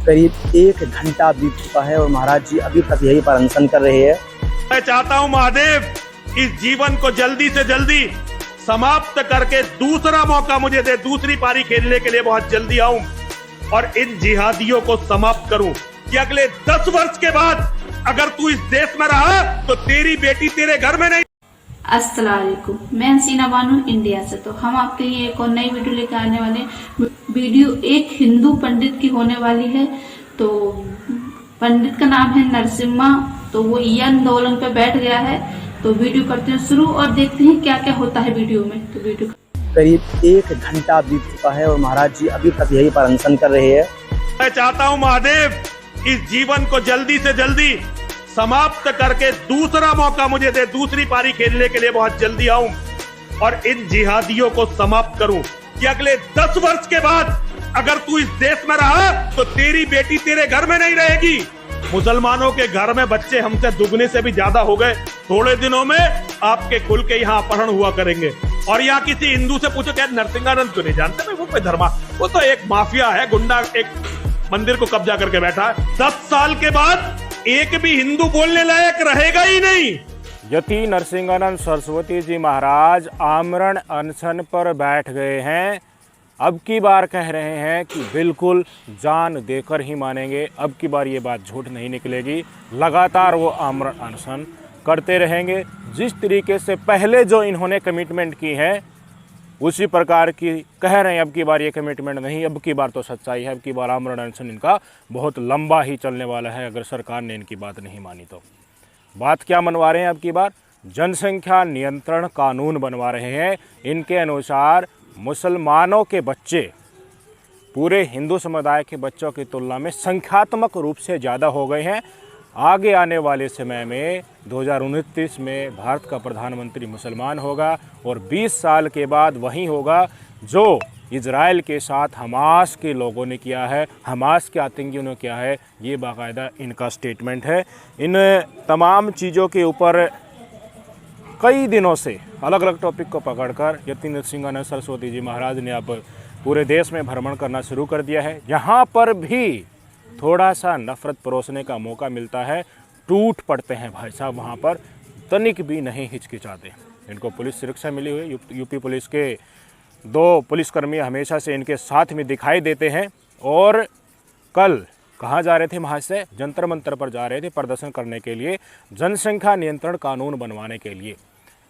करीब 1 घंटा बीत चुका है और महाराज जी अभी तक यहीं पर अनशन कर रहे हैं। मैं चाहता हूं महादेव इस जीवन को जल्दी से जल्दी समाप्त करके दूसरा मौका मुझे दे, दूसरी पारी खेलने के लिए बहुत जल्दी आऊं और इन जिहादियों को समाप्त करूं कि अगले 10 वर्ष के बाद अगर तू इस देश में रहा तो तेरी बेटी तेरे घर में नहीं। अस्सलाम वालेकुम, मैं हसीना बानू इंडिया से। तो हम आपके लिए एक और नई वीडियो लेकर आने वाले हैं। वीडियो एक हिंदू पंडित की होने वाली है। तो पंडित का नाम है नरसिम्हा। तो वो ये आंदोलन पे बैठ गया है। तो वीडियो करते हैं शुरू और देखते हैं क्या क्या होता है वीडियो में। तो वीडियो करीब 1 घंटा बीत चुका है और महाराज जी अभी तक यहीं पर अनशन कर रहे हैं। मैं चाहता हूं महादेव इस जीवन को जल्दी से जल्दी समाप्त करके दूसरा मौका मुझे दे, दूसरी पारी खेलने के लिए बहुत जल्दी आऊं और इन जिहादियों को समाप्त करूं कि अगले 10 वर्ष के बाद अगर तू इस देश में रहा तो तेरी बेटी तेरे घर में नहीं रहेगी। मुसलमानों के घर में बच्चे हमसे दुगने से भी ज्यादा हो गए। थोड़े दिनों में आपके खुल के यहाँ अपहरण हुआ करेंगे। और यहाँ किसी हिंदू से पूछो क्या नरसिंहानंद क्यों नहीं जानते? भाई वो कोई धर्मा, वो तो एक माफिया है, गुंडा, एक मंदिर को कब्जा करके बैठा है। 10 साल के बाद एक भी हिंदू बोलने लायक रहेगा ही नहीं। यति नरसिंहानंद सरस्वती जी महाराज आमरण अनशन पर बैठ गए हैं। अब की बार कह रहे हैं कि बिल्कुल जान देकर ही मानेंगे। अब की बार ये बात झूठ नहीं निकलेगी। लगातार वो आमरण अनशन करते रहेंगे। जिस तरीके से पहले जो इन्होंने कमिटमेंट की है उसी प्रकार की कह रहे हैं। अब की बार ये कमिटमेंट नहीं, अब की बार तो सच्चाई है। अब की बार आमरण अनशन इनका बहुत लंबा ही चलने वाला है अगर सरकार ने इनकी बात नहीं मानी तो। बात क्या मनवा रहे हैं अब की बार? जनसंख्या नियंत्रण कानून बनवा रहे हैं। इनके अनुसार मुसलमानों के बच्चे पूरे हिंदू समुदाय के बच्चों की तुलना में संख्यात्मक रूप से ज़्यादा हो गए हैं। आगे आने वाले समय में 2029 में भारत का प्रधानमंत्री मुसलमान होगा और 20 साल के बाद वही होगा जो इजराइल के साथ हमास के लोगों ने किया है, हमास के आतंकियों ने किया है। ये बाकायदा इनका स्टेटमेंट है। इन तमाम चीज़ों के ऊपर कई दिनों से अलग अलग टॉपिक को पकड़कर यति नरसिंहानंद सरस्वती जी महाराज ने अब पूरे देश में भ्रमण करना शुरू कर दिया है। यहाँ पर भी थोड़ा सा नफरत परोसने का मौका मिलता है, टूट पड़ते हैं भाई साहब। वहाँ पर तनिक भी नहीं हिचकिचाते। इनको पुलिस सुरक्षा मिली हुई। यूपी पुलिस के 2 पुलिसकर्मी हमेशा से इनके साथ में दिखाई देते हैं। और कल कहाँ जा रहे थे? महाशय जंतर मंतर पर जा रहे थे प्रदर्शन करने के लिए, जनसंख्या नियंत्रण कानून बनवाने के लिए।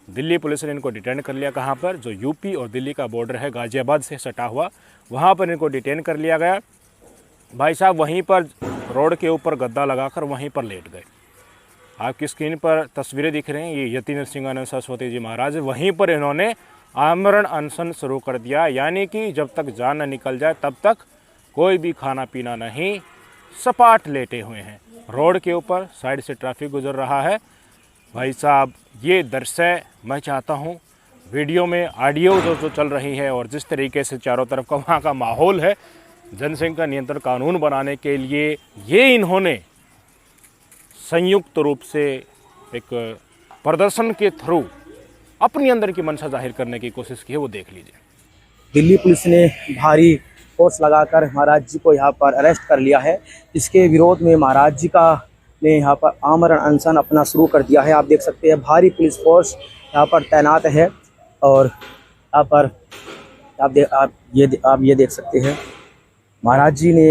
दिल्ली पुलिस ने इनको डिटेन कर लिया। कहाँ पर? जो यूपी और दिल्ली का बॉर्डर है गाजियाबाद से सटा हुआ, वहाँ पर इनको डिटेन कर लिया गया। भाई साहब वहीं पर रोड के ऊपर गद्दा लगाकर वहीं पर लेट गए। आपकी स्क्रीन पर तस्वीरें दिख रही हैं। ये यति नरसिंहानंद सरस्वती जी महाराज, वहीं पर इन्होंने आमरण अनशन शुरू कर दिया। यानी कि जब तक जान न निकल जाए तब तक कोई भी खाना पीना नहीं, सपाट लेटे हुए हैं। रोड के ऊपर साइड से ट्रैफिक गुजर रहा है। भाई साहब ये दृश्य मैं चाहता हूँ वीडियो में ऑडियो जो चल रही है और जिस तरीके से चारों तरफ का वहाँ का माहौल है, जनसंख्या नियंत्रण कानून बनाने के लिए ये इन्होंने संयुक्त रूप से एक प्रदर्शन के थ्रू अपनी अंदर की मंशा जाहिर करने की कोशिश की है। वो देख लीजिए। दिल्ली पुलिस ने भारी फोर्स लगाकर महाराज जी को यहाँ पर अरेस्ट कर लिया है। इसके विरोध में महाराज जी का ने यहाँ पर आमरण अनशन अपना शुरू कर दिया है। आप देख सकते हैं भारी पुलिस फोर्स यहाँ पर तैनात है। और यहाँ पर आप ये देख सकते हैं महाराज जी ने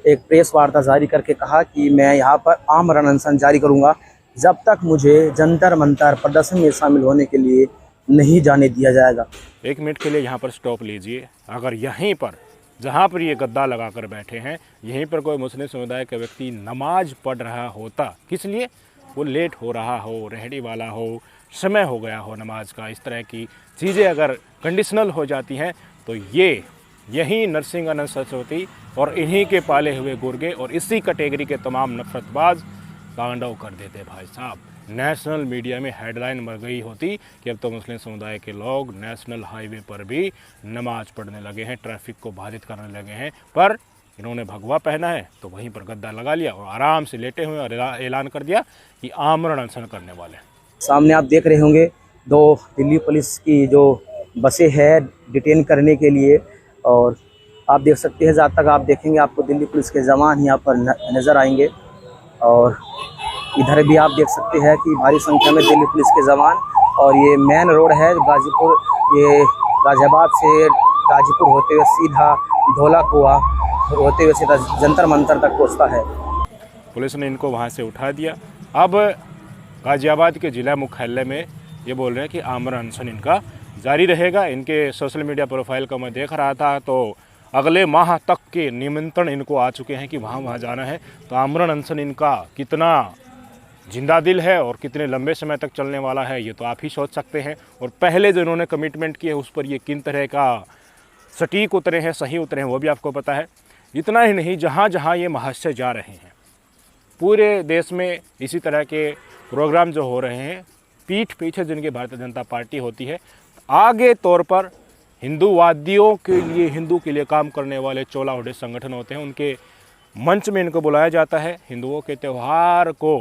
एक प्रेस वार्ता जारी करके कहा कि मैं यहाँ पर आमरण अनशन जारी करूँगा जब तक मुझे जंतर मंतर प्रदर्शन में शामिल होने के लिए नहीं जाने दिया जाएगा। 1 मिनट के लिए यहाँ पर स्टॉप लीजिए। अगर यहीं पर जहाँ पर ये गद्दा लगाकर बैठे हैं, यहीं पर कोई मुस्लिम समुदाय का व्यक्ति नमाज पढ़ रहा होता, किस लिए? वो लेट हो रहा हो, रेहड़ी वाला हो, समय हो गया हो नमाज का, इस तरह की चीज़ें अगर कंडीशनल हो जाती हैं तो यही नरसिंहानंद सरस्वती और इन्हीं के पाले हुए गुर्गे और इसी कैटेगरी के तमाम नफरतबाज तांडव कर देते। भाई साहब नेशनल मीडिया में हेडलाइन मर गई होती कि अब तो मुस्लिम समुदाय के लोग नेशनल हाईवे पर भी नमाज पढ़ने लगे हैं, ट्रैफिक को बाधित करने लगे हैं। पर इन्होंने भगवा पहना है तो वहीं पर गद्दा लगा लिया और आराम से लेटे हुए और ऐलान कर दिया कि आमरण अनशन करने वाले। सामने आप देख रहे होंगे 2 दिल्ली पुलिस की जो बसें हैं डिटेन करने के लिए, और आप देख सकते हैं, जहाँ तक आप देखेंगे आपको दिल्ली पुलिस के जवान यहाँ पर नज़र आएंगे। और इधर भी आप देख सकते हैं कि भारी संख्या में दिल्ली पुलिस के जवान, और ये मेन रोड है गाजीपुर, ये गाजियाबाद से गाजीपुर होते हुए सीधा धौला कुआं होते हुए सीधा जंतर मंतर तक पहुँचता है। पुलिस ने इनको वहाँ से उठा दिया। अब गाजियाबाद के जिला मुख्यालय में ये बोल रहे हैं कि आमरण अनशन इनका जारी रहेगा। इनके सोशल मीडिया प्रोफाइल को मैं देख रहा था तो अगले माह तक के निमंत्रण इनको आ चुके हैं कि वहाँ जाना है। तो आमरण अनशन इनका कितना जिंदा दिल है और कितने लंबे समय तक चलने वाला है, ये तो आप ही सोच सकते हैं। और पहले जो इन्होंने कमिटमेंट किए उस पर ये किन तरह का सटीक उतरे हैं, सही उतरे हैं, वो भी आपको पता है। इतना ही नहीं, जहाँ जहाँ ये महाशय जा रहे हैं पूरे देश में इसी तरह के प्रोग्राम जो हो रहे हैं, पीठ पीछे जिनकी भारतीय जनता पार्टी होती है, आगे तौर पर हिंदूवादियों के लिए, हिंदू के लिए काम करने वाले चोला ओढ़े संगठन होते हैं, उनके मंच में इनको बुलाया जाता है। हिंदुओं के त्यौहार को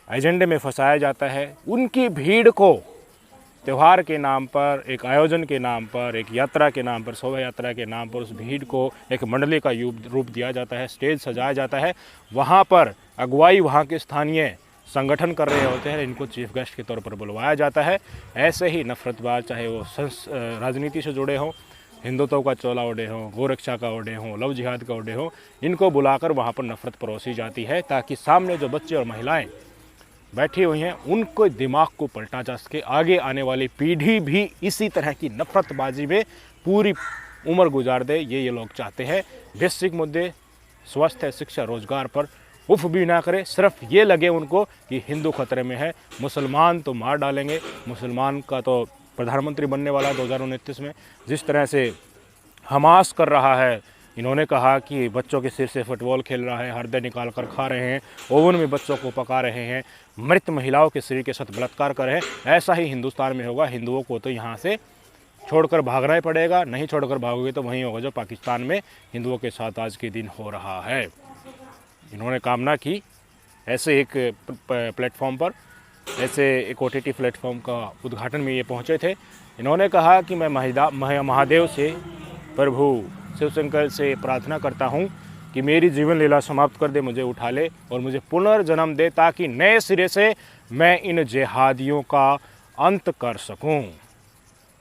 एजेंडे में फंसाया जाता है। उनकी भीड़ को त्यौहार के नाम पर, एक आयोजन के नाम पर, एक यात्रा के नाम पर, शोभा यात्रा के नाम पर उस भीड़ को एक मंडली का रूप दिया जाता है, स्टेज सजाया जाता है। वहाँ पर अगुवाई वहाँ के स्थानीय संगठन कर रहे होते हैं, इनको चीफ गेस्ट के तौर पर बुलवाया जाता है। ऐसे ही नफरतबाज, चाहे वो राजनीति से जुड़े हों, हिंदुत्व का चोला ओढ़े हों, गोरक्षा का ओढ़े हों, लव जिहाद का ओढ़े हों, इनको बुलाकर वहाँ पर नफरत परोसी जाती है ताकि सामने जो बच्चे और महिलाएँ बैठी हुई हैं उनको दिमाग को पलटा जा सके। आगे आने वाली पीढ़ी भी इसी तरह की नफरतबाजी में पूरी उम्र गुजार दे, ये लोग चाहते हैं। बेसिक मुद्दे स्वास्थ्य, शिक्षा, रोजगार पर उफ भी ना करे, सिर्फ ये लगे उनको कि हिंदू खतरे में है, मुसलमान तो मार डालेंगे। मुसलमान का तो प्रधानमंत्री बनने वाला है 2029 में। जिस तरह से हमास कर रहा है, इन्होंने कहा कि बच्चों के सिर से फुटबॉल खेल रहा है, हृदय निकाल कर खा रहे हैं, ओवन में बच्चों को पका रहे हैं, मृत महिलाओं के शरीर के साथ बलात्कार कर रहे हैं। ऐसा ही हिंदुस्तान में होगा। हिंदुओं को तो यहाँ से छोड़कर भागना ही पड़ेगा, नहीं छोड़कर भागोगे तो वहीं होगा जो पाकिस्तान में हिंदुओं के साथ आज के दिन हो रहा है। इन्होंने कामना की ऐसे एक प्लेटफॉर्म पर, ऐसे एक OTT प्लेटफॉर्म का उद्घाटन में ये पहुँचे थे। इन्होंने कहा कि मैं महादेव से, प्रभु शिवशंकर से प्रार्थना करता हूँ कि मेरी जीवन लीला समाप्त कर दे, मुझे उठा ले और मुझे पुनर्जन्म दे ताकि नए सिरे से मैं इन जिहादियों का अंत कर सकूं।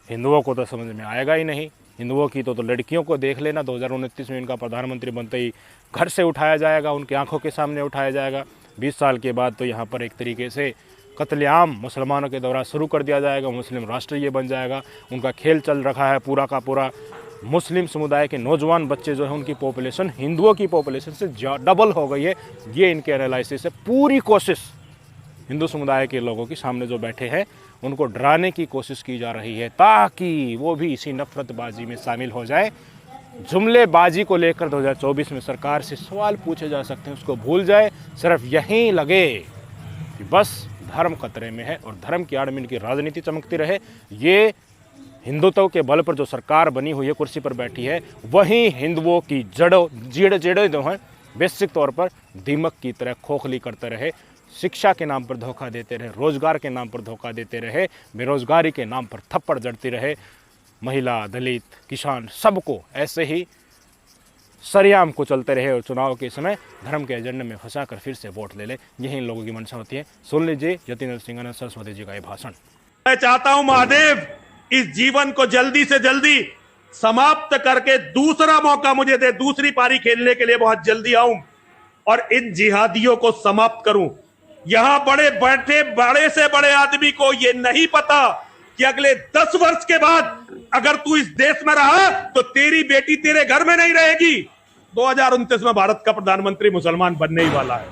हिंदुओं को तो समझ में आएगा ही नहीं। हिंदुओं की तो लड़कियों को देख लेना, 2029 में इनका प्रधानमंत्री बनते ही घर से उठाया जाएगा, उनकी आंखों के सामने उठाया जाएगा। 20 साल के बाद तो यहाँ पर एक तरीके से कत्लेआम मुसलमानों के दौरा शुरू कर दिया जाएगा, मुस्लिम राष्ट्र ये बन जाएगा। उनका खेल चल रखा है पूरा का पूरा। मुस्लिम समुदाय के नौजवान बच्चे जो हैं उनकी पॉपुलेशन हिंदुओं की पॉपुलेशन से डबल हो गई है। ये इनके एनालिसिस है। पूरी कोशिश हिंदू समुदाय के लोगों की सामने जो बैठे हैं उनको डराने की कोशिश की जा रही है ताकि वो भी इसी नफरतबाजी में शामिल हो जाए। जुमलेबाजी को लेकर 2024 में सरकार से सवाल पूछे जा सकते हैं, उसको भूल जाए। सिर्फ यहीं लगे कि बस धर्म खतरे में है और धर्म की आड़ में इनकी राजनीति चमकती रहे। ये हिंदुत्व के बल पर जो सरकार बनी हुई है, कुर्सी पर बैठी है, वहीं हिंदुओं की जड़ें जो हैं बेसिक तौर पर दीमक की तरह खोखली करते रहे। शिक्षा के नाम पर धोखा देते रहे, रोजगार के नाम पर धोखा देते रहे, बेरोजगारी के नाम पर थप्पड़ जड़ती रहे। महिला, दलित, किसान सबको ऐसे ही सरेआम को चलते रहे और चुनाव के समय धर्म के एजेंडे में फंसा कर फिर से वोट ले ले। यही इन लोगों की मंशा होती है। सुन लीजिए यतीन्द्र सिंह आनंद सरस्वती जी का ये भाषण। मैं चाहता हूं महादेव इस जीवन को जल्दी से जल्दी समाप्त करके दूसरा मौका मुझे दे, दूसरी पारी खेलने के लिए बहुत जल्दी आऊं और इन जिहादियों को समाप्त करूं। यहां बड़े से बड़े आदमी को यह नहीं पता कि अगले 10 वर्ष के बाद अगर तू इस देश में रहा तो तेरी बेटी तेरे घर में नहीं रहेगी। 2029 में भारत का प्रधानमंत्री मुसलमान बनने ही वाला है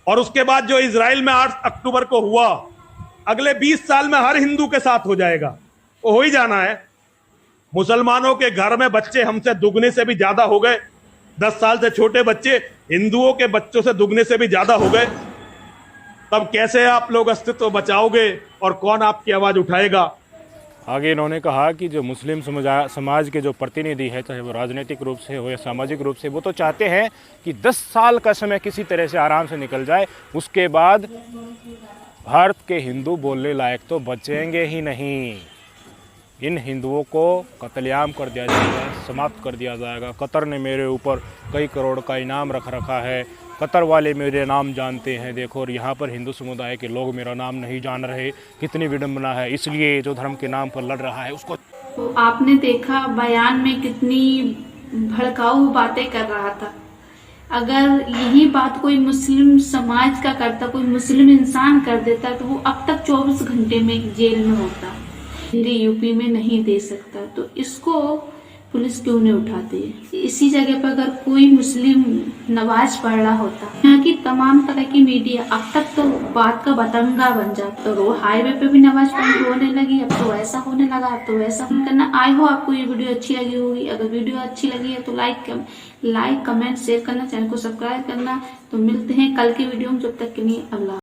और उसके बाद जो इजराइल में 8 अक्टूबर को हुआ, अगले 20 साल में हर हिंदू के साथ हो जाएगा। वो हो ही जाना है। मुसलमानों के घर में बच्चे हमसे दुगने से भी ज्यादा हो गए। 10 साल से छोटे बच्चे हिंदुओं के बच्चों से दुगने से भी ज्यादा हो गए। तब कैसे आप लोग अस्तित्व बचाओगे और कौन आपकी आवाज उठाएगा? आगे इन्होंने कहा कि जो मुस्लिम समाज के जो प्रतिनिधि है, चाहे वो राजनीतिक रूप से हो या सामाजिक रूप से, वो तो चाहते हैं कि 10 साल का समय किसी तरह से आराम से निकल जाए, उसके बाद भारत के हिंदू बोलने लायक तो बचेंगे ही नहीं। इन हिंदुओं को कत्लेआम कर दिया जाएगा, समाप्त कर दिया जाएगा। कतर ने मेरे ऊपर कई करोड़ का इनाम रख रखा है, कतर वाले मेरे नाम जानते हैं देखो, और यहाँ पर हिंदू समुदाय के लोग मेरा नाम नहीं जान रहे। कितनी विडम्बना है। इसलिए जो धर्म के नाम पर लड़ रहा है उसको। तो आपने देखा बयान में कितनी भड़काऊ बातें कर रहा था। अगर यही बात कोई मुस्लिम समाज का करता, कोई मुस्लिम इंसान कर देता तो वो अब तक 24 घंटे में जेल में होता। मेरे यूपी में नहीं दे सकता, तो इसको पुलिस क्यों नहीं उठाती है? इसी जगह पर अगर कोई मुस्लिम नमाज पढ़ रहा होता, यहाँ की तमाम तरह की मीडिया अब तक तो बात का बतंगा बन जाता। तो रोड हाईवे पे भी नमाज पढ़ होने लगी, अब तो ऐसा होने लगा, अब तो वैसा करना। आई हो आपको ये वीडियो अच्छी लगी होगी। अगर वीडियो अच्छी लगी है तो लाइक कमेंट शेयर करना, चैनल को सब्सक्राइब करना। तो मिलते हैं कल की वीडियो में, जब तक के लिए अल्लाह।